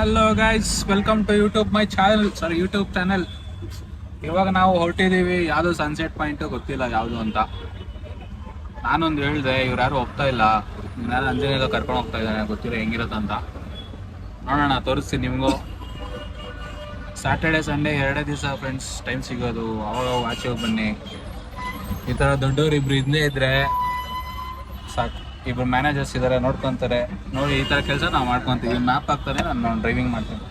Hello guys, welcome to YouTube channel. ಇವಾಗ ನಾವು ಹೊರಟಿದ್ದೀವಿ. ಯಾವುದು ಸನ್ಸೆಟ್ ಪಾಯಿಂಟ್ ಗೊತ್ತಿಲ್ಲ ಯಾವುದು ಅಂತ. ನಾನೊಂದು ಹೇಳಿದೆ, ಇವ್ರು ಯಾರು ಹೋಗ್ತಾ ಇಲ್ಲ. ಯಾರು ಅಂಜನೇಯ ಕರ್ಕೊಂಡು ಹೋಗ್ತಾ ಇದ್ದಾನೆ, ಗೊತ್ತಿಲ್ಲ ಹೆಂಗಿರುತ್ತೆ ಅಂತ. ನೋಡೋಣ, ತೋರಿಸ್ತೀನಿ ನಿಮಗೂ. ಸ್ಯಾಟರ್ಡೆ ಸಂಡೇ ಎರಡೇ ದಿವಸ ಫ್ರೆಂಡ್ಸ್ ಟೈಮ್ ಸಿಗೋದು. ಅವಾಗ ಆಚೆ ಹೋಗಿ ಬನ್ನಿ. ಈ ಥರ ದೊಡ್ಡವ್ರು ಇಬ್ರು ಇದ್ದೇ ಇದ್ರೆ ಸಾಕು. ಇಬ್ರು ಮ್ಯಾನೇಜರ್ಸ್ ಇದ್ದಾರೆ, ನೋಡ್ಕೊತಾರೆ. ನೋಡಿ, ಈ ಥರ ಕೆಲಸ ನಾವು ಮಾಡ್ಕೊತೀವಿ. ಮ್ಯಾಪ್ ಹಾಕ್ತಾರೆ, ನಾನು ಡ್ರೈವಿಂಗ್ ಮಾಡ್ತೀನಿ.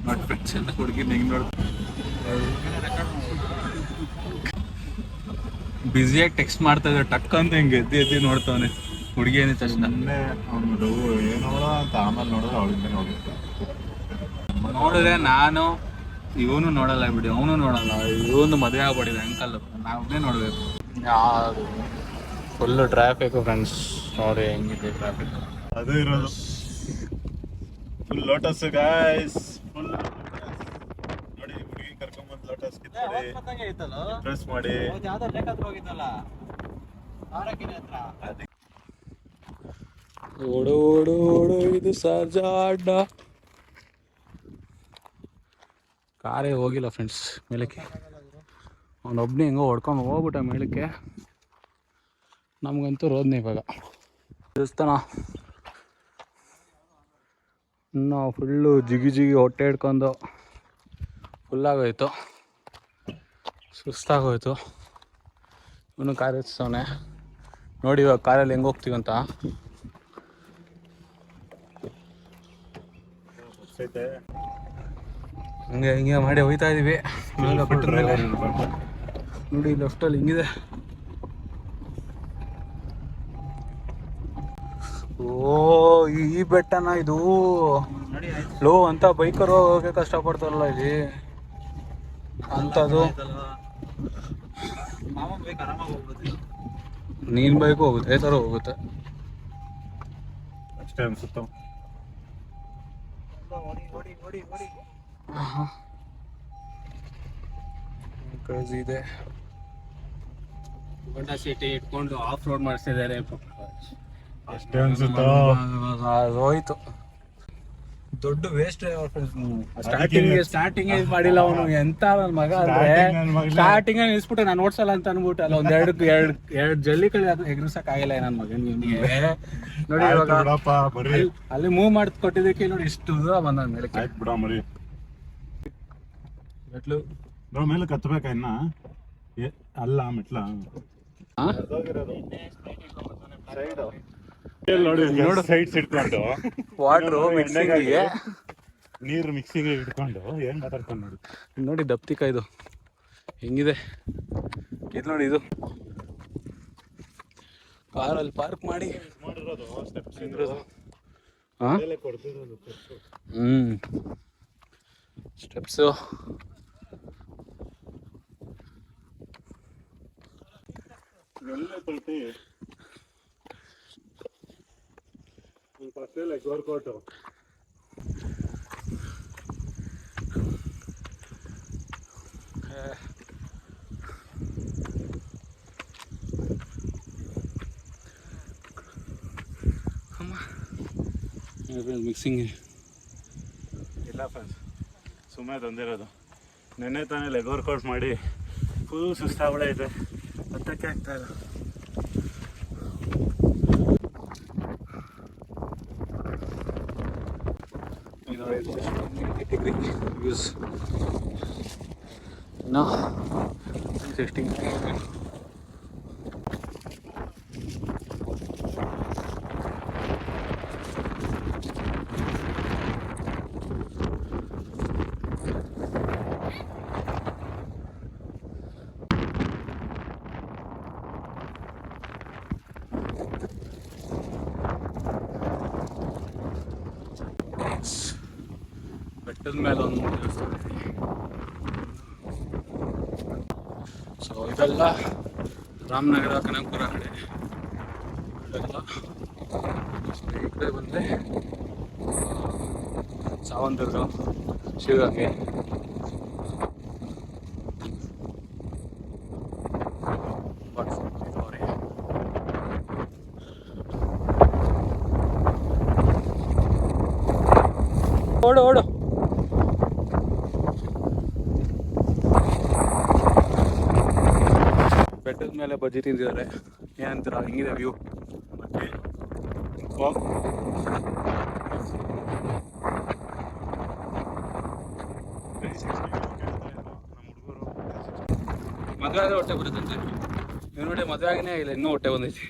ನೋಡಿ ಫ್ರೆಂಡ್ಸ್, ಎಲ್ಲ ಹುಡುಗಿ ಹೆಂಗೆ ನೋಡ್ತೀನಿ. ಬ್ಯುಸಿಯಾಗಿ ಟೆಕ್ಸ್ಟ್ ಮಾಡ್ತಾ ಇದ್ದಾರೆ. ಟಕ್ ಅಂತ ಹಿಂಗೆ ಎದ್ದು ನೋಡ್ತಾವನೆ. ಹುಡುಗಿ ಏನಿತ್ತು ತಕ್ಷಣ ಏನೋಡ ಅಂತ ಆಮೇಲೆ ನೋಡಿದ್ರೆ ಅವಳಿಂದ ನೋಡಿದ್ರೆ ನಾನು ಇವನು ನೋಡಲ್ಲ ಬಿಡಿ, ಅವನು ನೋಡಲ್ಲ. ಇವನು ಮದುವೆ ಆಗ್ಬಿಟ್ಟಿದೆ ಅಂಕಲ್. ನಾವೇ ನೋಡ್ಬೇಕು. ಯಾವುದು ಫುಲ್ಲು ಟ್ರಾಫಿಕ್ ಫ್ರೆಂಡ್ಸ್. ನೋಡಿ ಹೆಂಗಿದೆ ಟ್ರಾಫಿಕ್. ಅದು ಇರೋದು ಫುಲ್ ಲೋಟಸ್ ಗಾಯ್ಸ್. ಫುಲ್ ನೋಡಿ, ಹುಡುಗಿ ಕರ್ಕೊಂಬಂದು ಲೋಟಸ್ ಡ್ರೆಸ್ ಮಾಡಿ. ಓಡು ಓಡು ಓಡು, ಇದು ಸರ್ಜಾ ಅಡ್ಡ. ಕಾರೇ ಹೋಗಿಲ್ಲ ಫ್ರೆಂಡ್ಸ್ ಮೇಲಕ್ಕೆ. ಅವನೊಬ್ಬನೇ ಹೆಂಗೋ ಹೊಡ್ಕೊಂಡು ಹೋಗ್ಬಿಟ್ಟ ಮೇಲಕ್ಕೆ. ನಮಗಂತೂ ರೋದ್ನೆ ಇವಾಗ ದೇವಸ್ಥಾನ. ಇನ್ನು ಫುಲ್ಲು ಜಿಗಿ ಹೊಟ್ಟೆ ಹಿಡ್ಕೊಂಡು ಫುಲ್ಲಾಗೋಯ್ತು, ಸುಸ್ತಾಗೋಯ್ತು. ಇವನು ಕಾರ್ ಎತ್ಸವನೆ. ನೋಡಿ ಇವಾಗ ಕಾರಲ್ಲಿ ಹೆಂಗೆ ಹೋಗ್ತೀವಂತ. ಹಿಂಗೆ ಮಾಡಿ ಹೋಗ್ತಾ ಇದೀವಿ. ನೋಡಿ ಲೆಫ್ಟಲ್ಲಿ ಹಿಂಗಿದೆ. ಓ, ಈ ಬೆಟ್ಟನ ಇದು ಲೋ ಅಂತ ಬೈಕರು ಹೋಗೋಕೆ ಕಷ್ಟಪಡ್ತಾರಲ್ಲ ಇಲ್ಲಿ ಅಂಥದ್ದು. ನೀನ್ ಬೈಕ್ ಹೋಗುತ್ತೆ, ಥರ ಹೋಗುತ್ತೆ ಅಷ್ಟೇ ಅನ್ಸುತ್ತ. ಕ್ರೇಜಿ ಇದೆ. ಹೋಂಡಾ ಸಿಟಿ ಇಟ್ಕೊಂಡು ಆಫ್ ರೋಡ್ ಮಾಡಿಸ್ತಿದ್ದಾರೆ. ಅಷ್ಟೇ ಅನ್ಸುತ್ತ. ಹೋಯ್ತು. ದೊಡ್ಡ ವೇಸ್ಟ್ ಸ್ಟಾರ್ಟಿಂಗ್ ಇದು ಮಾಡಿಲ್ಲ ಅವನು. ಎಂತ ನನ್ನ ಮಗ ಅಂದ್ರೆ ಸ್ಟಾರ್ಟಿಂಗ್ ನಿಲ್ಸ್ಬಿಟ್ಟೆ. ನಾನು ಓಡ್ಸಲ್ಲ ಅಂತ ಅನ್ಬಿಟ್ಟು ಅಲ್ಲ ಒಂದ್ ಎರಡು ಜಲ್ಲಿ ಕಳಿ ಎಗ್ರಿಸಕ್ ಆಗಿಲ್ಲ ನನ್ನ ಮಗನಿಗೆ. ನೋಡಿ ಇವಾಗ ಅಲ್ಲಿ ಮೂವ್ ಮಾಡಿ ಕೊಟ್ಟಿದ್ದಕ್ಕೆ ನೋಡಿ ಇಷ್ಟು ದೂರ ಬಂದ ಮೇಲೆ. ಆಯ್ತು ಬಿಡ ಮರಿ, ಮೆಟ್ಲು ಮೇಲೆ ಕತ್ತಬೇಕ ಇನ್ನ. ಅಲ್ಲ ಮೆಟ್ಲ ನೋಡಿ, ಸೈಡ್ಸ್ ಇಟ್ಕೊಂಡು ವಾಟ್ರು ಮಿಕ್ಸಿಂಗಿಗೆ, ನೀರು ಮಿಕ್ಸಿಂಗ್ ಇಟ್ಕೊಂಡು ಏನ್ ಮಾತಾಡ್ಕೊಂಡು ನೋಡಿ. ನೋಡಿ ದಪ್ತಿಕ ಇದು ಹೆಂಗಿದೆ. ಇದು ನೋಡಿ, ಇದು ಕಾರಲ್ಲಿ ಪಾರ್ಕ್ ಮಾಡಿ ಸ್ಟೆಪ್ಸು. ವರ್ಕೌಟ್ ಮಿಕ್ಸಿಂಗ್ ಇಲ್ಲ ಫ್ರೆಂಡ್ಸ್, ಸುಮ್ಮನೆ ತಂದಿರೋದು. ನೆನ್ನೆ ತಾನೇ ಲೆಗ್ ವರ್ಕೌಟ್ ಮಾಡಿ ಫುಲ್ ಸುಸ್ತಾಗ್ಬಿಡೈತೆ, ಹತ್ತಕ್ಕೆ ಆಗ್ತಾ ಇಲ್ಲ. Use no 16. ಬೆಟ್ಟದ ಮೇಲೆ ಒಂದು ದೇವಸ್ಥಾನ ಇದೆ. ಸೊ ಇದೆಲ್ಲ ರಾಮನಗರ, ಕನಕಪುರ ಕಡೆ ಇದೆಲ್ಲ. ಸೊ ಈ ಕಡೆ ಬಂದರೆ ಸಾವಂತೂರು, ಶಿವಗಂಗೆ. ಓಡು ಓಡು. ಬೆಟ್ಟದ ಮೇಲೆ ಬಜ್ಜಿ ತಿಂದಿದ್ದಾರೆ. ಏನಂತೀರ, ಹೆಂಗಿದೆ ವ್ಯೂ? ಮದುವೆ ಆದರೆ ಹೊಟ್ಟೆ ಬರುತ್ತಂತೆ. ನೀವು ನೋಡಿ, ಮದುವೆ ಆಗಿನೇ ಇಲ್ಲ, ಇನ್ನೂ ಹೊಟ್ಟೆ ಬಂದೈತಿ.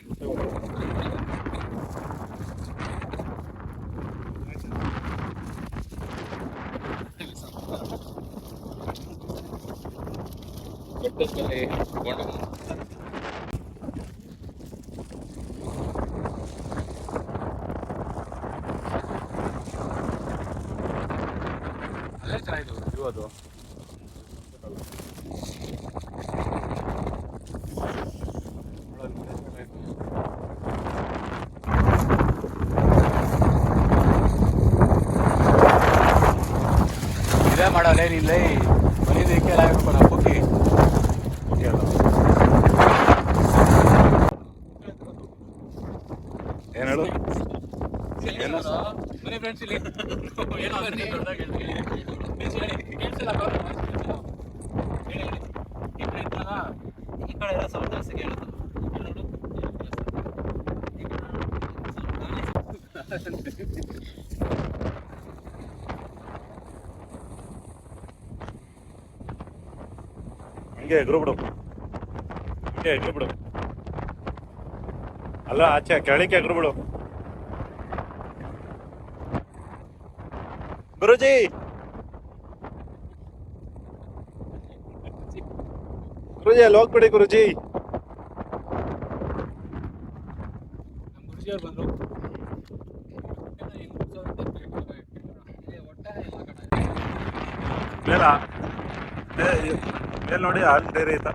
ಅಲ್ಲೇ ಚೆನ್ನಾಗಿತ್ತು ವ್ಯೂ ಅದು. ಇದೇ ಮಾಡೋಲ್ಲ ಏನಿಲ್ಲ, ಮನೆಯದಕ್ಕೆ ಎಲ್ಲ ಆಗ್ಬೇಕು ನಾವು ಹೋಗಿ. ಏನು ಹೇಳು? ಮನೆ ಫ್ರೆಂಡ್ಸ್ ಇಲ್ಲಿ ಈ ಕಡೆ ಎಲ್ಲ ಸೌಂಡ್ ಜಾಸ್ತಿ ಕೇಳುತ್ತೆ. ಹಂಗೆ ಎಗ್ರು ಬಿಡು, ಹಂಗೆ ಎಗ್ರು ಬಿಡು. ಅಲ್ಲ, ಆಚೆ ಕೆಳಕ್ಕೆ ಎಗ್ರು ಬಿಡು. ಗುರುಜಿ, ಗುರುಜಿ ಅಲ್ಲಿ ಹೋಗ್ಬಿಡಿ ಗುರುಜಿ. ಗುರುಜಿಯವ್ರು ಬಂದರು. ಮೇಲ ಮೇಲ್ ನೋಡಿ, ಹಾಲು ಡೈರಿ ಐತ.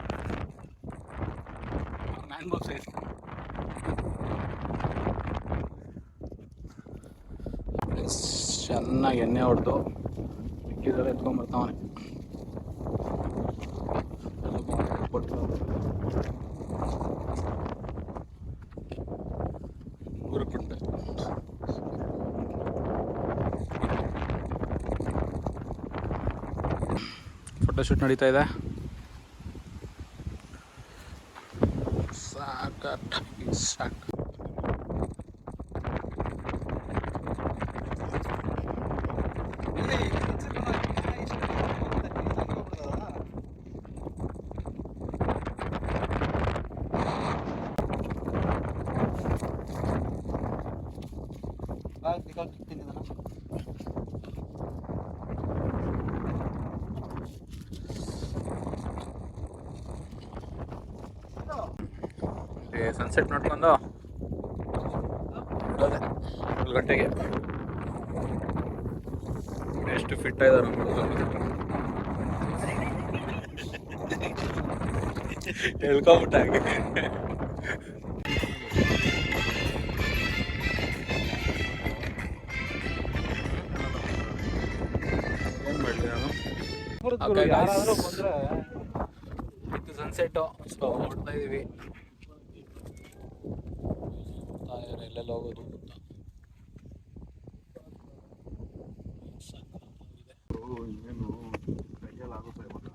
ಮ್ಯಾನ್ ಬಾಕ್ಸ್ ಐತೆ. ಚೆನ್ನಾಗಿ ಎಣ್ಣೆ ಹೊಡೆದು ಇಕ್ಕಿದ್ರೆ ಎತ್ಕೊಂಡ್ಬರ್ತಾವನೆ. ಊರುಕುಂಟೆ ಫೋಟೋಶೂಟ್ ನಡೀತಾ ಇದೆ. ಸಾಕು. ಸನ್ಸೆಟ್ ನೋಡ್ಕೊಂಡು 12 ಗಂಟೆಗೆ ಎಷ್ಟು ಫಿಟ್ ಇದ್ದಾರೆ ಹೇಳ್ಕೊಬಿಟ್ಟ ಹಾಗೆ. ಏನು ಮಾಡಲಿ ನಾನು, ಇದು ಸನ್ಸೆಟ್ಟು. ಸೊ ನೋಡ್ತಾ ಇದ್ದೀವಿ, ಎಲ್ಲೆಲ್ಲ ಹೋಗೋದು ಅಂತ. ಇನ್ನೇನು ಕೈಯಲ್ಲಿ ಆಗುತ್ತೆ.